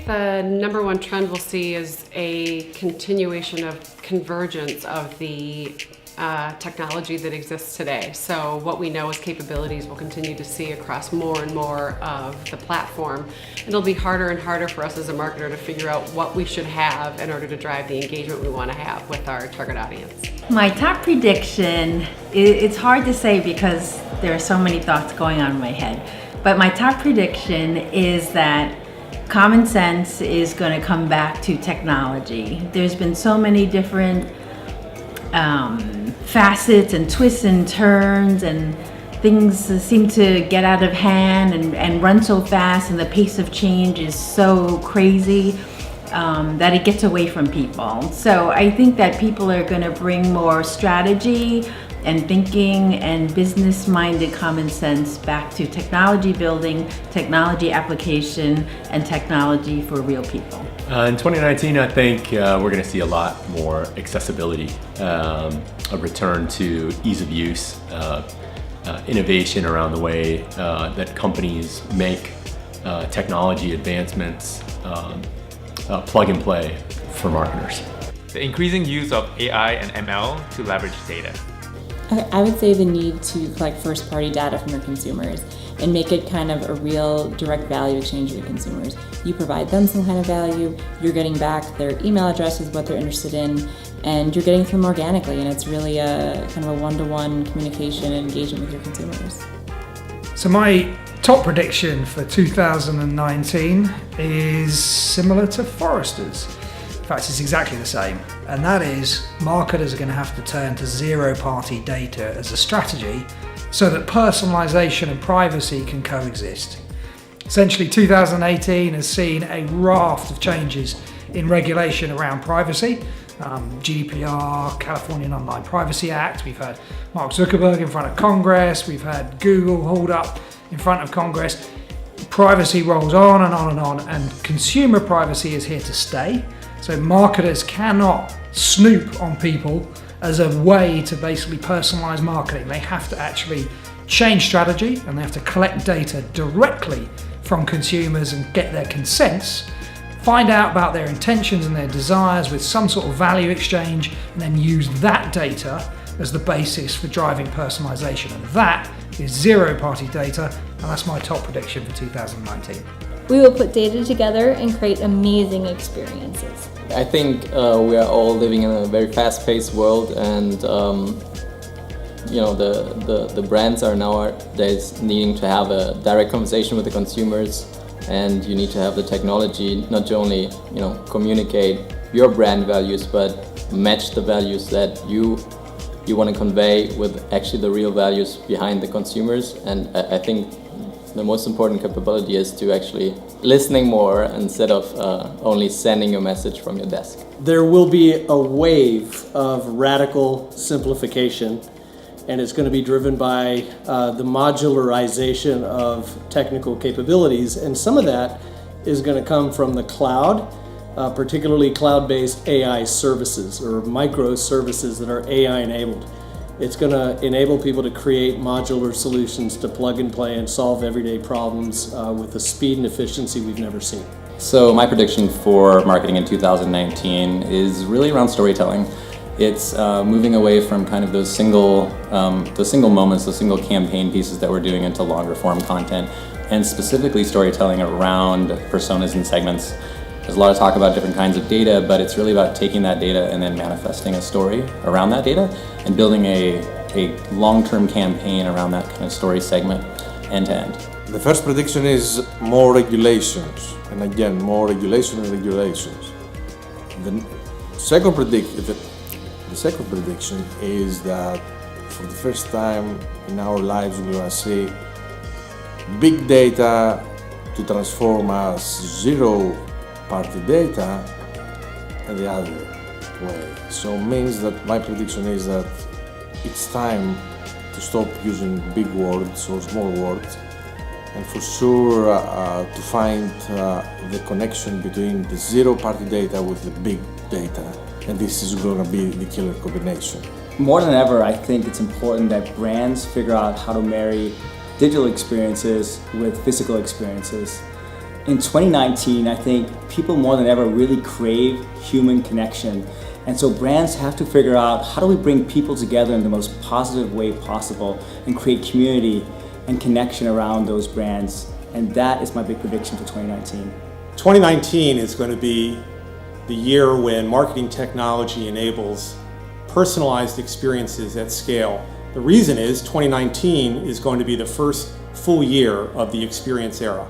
the number one trend we'll see is a continuation of convergence of the technology that exists today. So what we know as capabilities we'll continue to see across more and more of the platform. It'll be harder and harder for us as a marketer to figure out what we should have in order to drive the engagement we want to have with our target audience. My top prediction, it's hard to say because there are so many thoughts going on in my head, but my top prediction is that common sense is going to come back to technology. There's been so many different facets and twists and turns, and things seem to get out of hand and run so fast, and the pace of change is so crazy that it gets away from people. So I think that people are going to bring more strategy and thinking and business-minded common sense back to technology building, technology application, and technology for real people. In 2019, I think we're going to see a lot more accessibility, a return to ease of use, innovation around the way that companies make technology advancements plug and play for marketers. The increasing use of AI and ML to leverage data. I would say the need to collect first-party data from your consumers and make it kind of a real direct value exchange with consumers. You provide them some kind of value, you're getting back their email address with what they're interested in, and you're getting them organically, and it's really a kind of a one-to-one communication and engagement with your consumers. So my top prediction for 2019 is similar to Forrester's. In fact, it's exactly the same, and that is marketers are going to have to turn to zero-party data as a strategy so that personalization and privacy can coexist. Essentially, 2018 has seen a raft of changes in regulation around privacy. GDPR, Californian Online Privacy Act, we've had Mark Zuckerberg in front of Congress, we've had Google hauled up in front of Congress. Privacy rolls on and on and on, and consumer privacy is here to stay. So marketers cannot snoop on people as a way to basically personalize marketing. They have to actually change strategy, and they have to collect data directly from consumers and get their consents, find out about their intentions and their desires with some sort of value exchange, and then use that data as the basis for driving personalization. And that is zero-party data, and that's my top prediction for 2019. We will put data together and create amazing experiences. I think we are all living in a very fast-paced world, and the brands are nowadays needing to have a direct conversation with the consumers, and you need to have the technology not to only communicate your brand values, but match the values that you want to convey with actually the real values behind the consumers. And I think the most important capability is to actually listening more instead of only sending a message from your desk. There will be a wave of radical simplification, and it's going to be driven by the modularization of technical capabilities, and some of that is going to come from the cloud, particularly cloud-based AI services or microservices that are AI enabled. It's going to enable people to create modular solutions to plug and play and solve everyday problems with the speed and efficiency we've never seen. So my prediction for marketing in 2019 is really around storytelling. It's moving away from kind of those single moments, those single campaign pieces that we're doing into longer form content, and specifically storytelling around personas and segments. There's a lot of talk about different kinds of data, but it's really about taking that data and then manifesting a story around that data and building a long-term campaign around that kind of story segment end to end. The first prediction is more regulations, and again, more regulation and regulations. The second prediction is that for the first time in our lives we're going to see big data to transform as zero-party data and the other way. So it means that my prediction is that it's time to stop using big words or small words, and for sure to find the connection between the zero-party data with the big data. And this is going to be the killer combination. More than ever, I think it's important that brands figure out how to marry digital experiences with physical experiences. in 2019, I think people more than ever really crave human connection. And so brands have to figure out, how do we bring people together in the most positive way possible and create community and connection around those brands. And that is my big prediction for 2019. 2019 is going to be the year when marketing technology enables personalized experiences at scale. The reason is 2019 is going to be the first full year of the experience era.